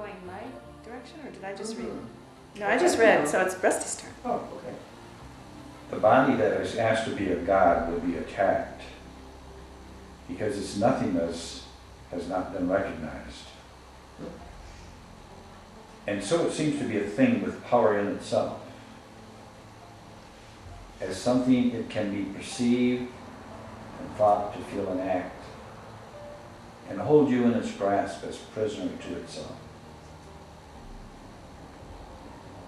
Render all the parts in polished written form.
going my direction, or did I just read? No, I just read, so it's Rusty's turn. Oh, okay. The body that is asked to be a god will be attacked because its nothingness has not been recognized. And so it seems to be a thing with power in itself. As something it can be perceived and thought to feel and act, and hold you in its grasp as prisoner to itself.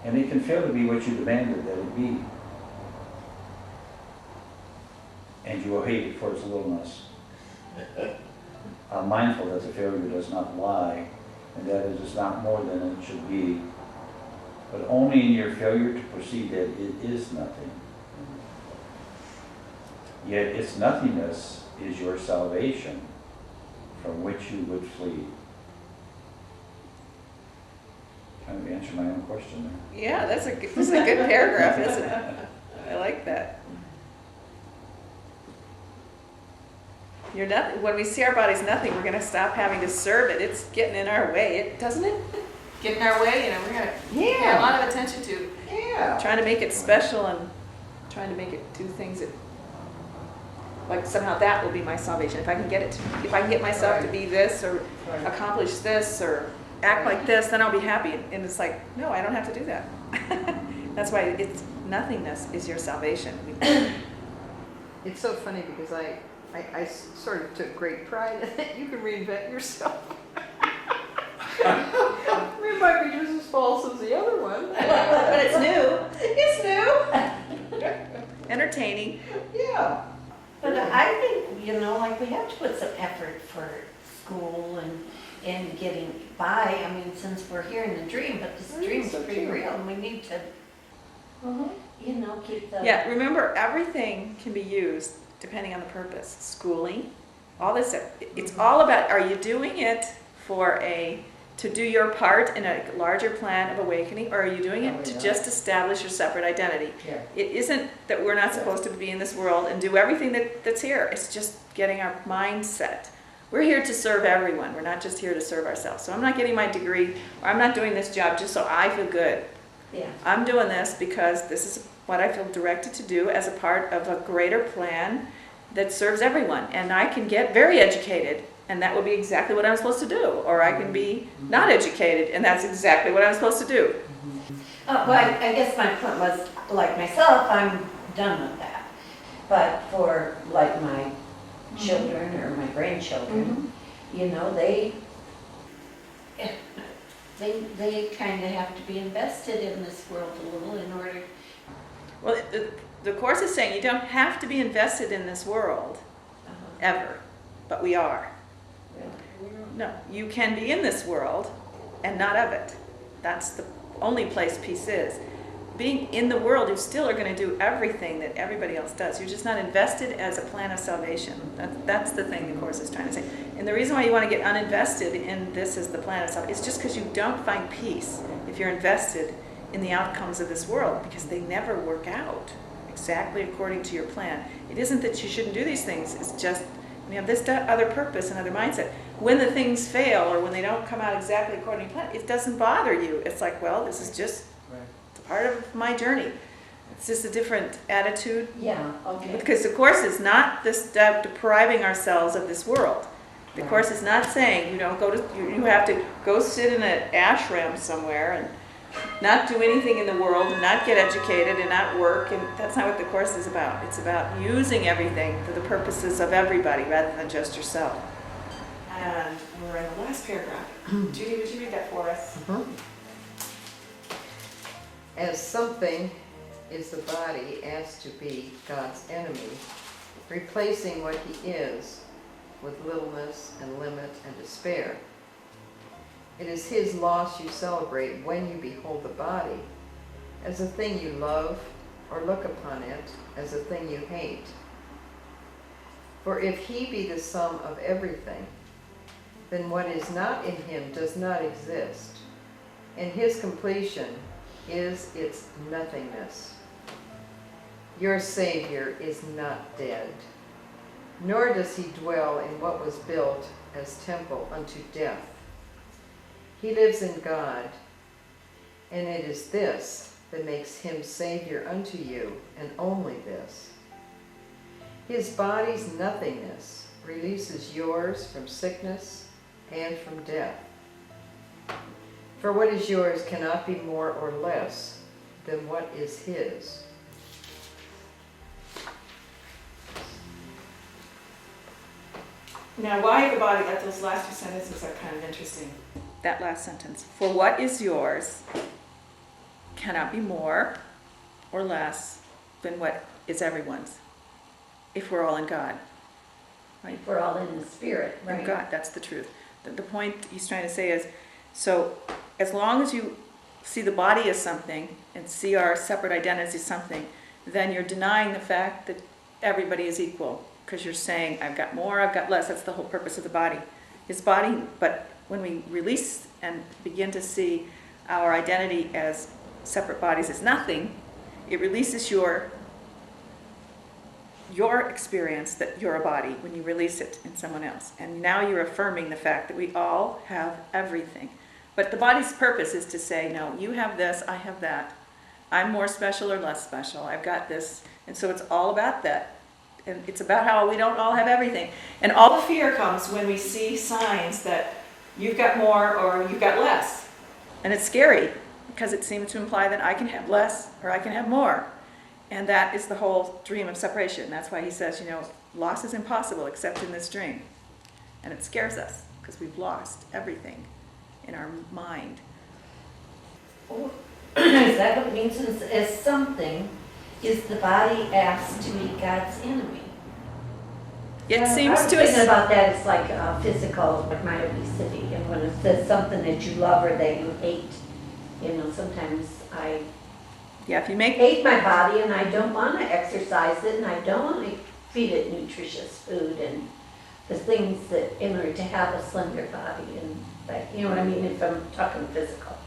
And it can fail to be what you demanded that it be. And you will hate it for its littleness. I'm mindful that the failure does not lie, and that it is not more than it should be, but only in your failure to perceive that it is nothing. Yet its nothingness is your salvation, from which you would flee. Kind of answer my own question there. Yeah, this is a good paragraph, isn't it? I like that. You're nothing. When we see our body's nothing, we're going to stop having to serve it. It's getting in our way, doesn't it? Get in our way, we're going to pay a lot of attention to. Yeah. Trying to make it special and trying to make it do things that, like somehow that will be my salvation. If I can get myself to be this or accomplish this or act like this, then I'll be happy. And it's like, no, I don't have to do that. That's why it's nothingness is your salvation. It's so funny because I sort of took great pride in it. You can reinvent yourself. It might be just as false as the other one. But it's new. It's new. Entertaining. Yeah. But I think, like we have to put some effort for school and getting by. I mean, since we're here in the dream, but this dream's pretty real, and we need to, keep the... Yeah, remember, everything can be used depending on the purpose. Schooling, all this stuff. It's all about, are you doing it to do your part in a larger plan of awakening, or are you doing it to just establish your separate identity? Yeah. It isn't that we're not supposed to be in this world and do everything that's here. It's just getting our mindset. We're here to serve everyone. We're not just here to serve ourselves. So I'm not getting my degree, or I'm not doing this job just so I feel good. Yeah. I'm doing this because this is what I feel directed to do as a part of a greater plan that serves everyone. And I can get very educated, and that would be exactly what I'm supposed to do. Or I can be not educated, and that's exactly what I'm supposed to do. Well, I guess my point was, like myself, I'm done with that. But for like my children or my grandchildren, they kind of have to be invested in this world a little in order. Well, the Course is saying you don't have to be invested in this world, ever, but we are. No, you can be in this world and not of it. That's the only place peace is. Being in the world, you still are going to do everything that everybody else does. You're just not invested as a plan of salvation. That's the thing the Course is trying to say. And the reason why you want to get uninvested in this as the plan of salvation is just because you don't find peace if you're invested in the outcomes of this world, because they never work out exactly according to your plan. It isn't that you shouldn't do these things. It's just you have this other purpose and other mindset. When the things fail or when they don't come out exactly according to plan, it doesn't bother you. It's like, well, this is just part of my journey. It's just a different attitude. Yeah, okay. Because the Course is not this depriving ourselves of this world. The Course is not saying you have to go sit in an ashram somewhere and not do anything in the world and not get educated and not work, and that's not what the Course is about. It's about using everything for the purposes of everybody rather than just yourself. And we're in the last paragraph. Judy, would you read that for us? As something is the body asked to be God's enemy, replacing what he is with littleness and limit and despair. It is his loss you celebrate when you behold the body as a thing you love, or look upon it as a thing you hate. For if he be the sum of everything, then what is not in him does not exist, and his completion is its nothingness. Your Savior is not dead, nor does he dwell in what was built as temple unto death. He lives in God, and it is this that makes him Savior unto you, and only this. His body's nothingness releases yours from sickness and from death. For what is yours cannot be more or less than what is his. Now, why the body, those last two sentences are kind of interesting. That last sentence, for what is yours cannot be more or less than what is everyone's, if we're all in God. Right? If we're all in the spirit, In right? God, that's the truth. The point he's trying to say is, so as long as you see the body as something and see our separate identities as something, then you're denying the fact that everybody is equal. Because you're saying, I've got more, I've got less. That's the whole purpose of the body. His body, but when we release and begin to see our identity as separate bodies as nothing, it releases your experience that you're a body when you release it in someone else. And now you're affirming the fact that we all have everything. But the body's purpose is to say, no, you have this, I have that. I'm more special or less special. I've got this. And so it's all about that. And it's about how we don't all have everything. And all the fear comes when we see signs that you've got more or you've got less. And it's scary because it seems to imply that I can have less or I can have more. And that is the whole dream of separation. That's why he says, loss is impossible except in this dream. And it scares us because we've lost everything in our mind. Is that what it means as something? Is the body asked to be God's enemy? It seems I was to thinking us. about that. It's like physical, like my obesity, and when it says something that you love or that you hate, sometimes I Yeah, if you make hate my body and I don't want to exercise it and I don't want to feed it nutritious food and the things that in order to have a slender body and like, you know what I mean? If I'm talking physical.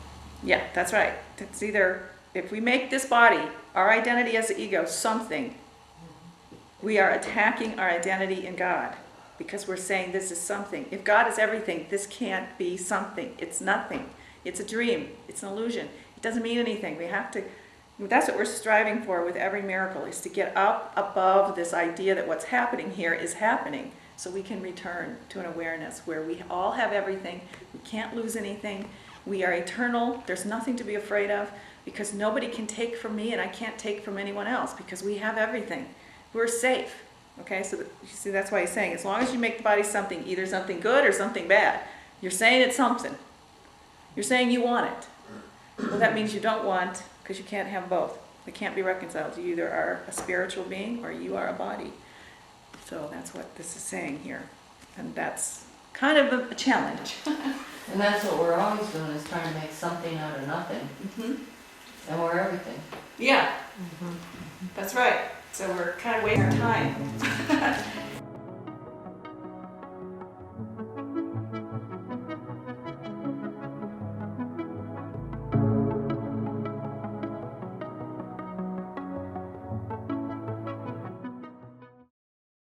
Yeah, that's right. It's either, if we make this body, our identity as the ego, something, we are attacking our identity in God because we're saying this is something. If God is everything, this can't be something. It's nothing. It's a dream. It's an illusion. It doesn't mean anything. That's what we're striving for with every miracle, is to get up above this idea that what's happening here is happening, so we can return to an awareness where we all have everything. We can't lose anything. We are eternal. There's nothing to be afraid of because nobody can take from me and I can't take from anyone else because we have everything. We're safe. Okay, so you see, that's why he's saying, as long as you make the body something, either something good or something bad, you're saying it's something. You're saying you want it. Well, that means you don't want, because you can't have both. They can't be reconciled. You either are a spiritual being or you are a body. So that's what this is saying here. And that's kind of a challenge. And that's what we're always doing, is trying to make something out of nothing. Mm-hmm. And we're everything. Yeah, that's right. So we're kind of wasting our time.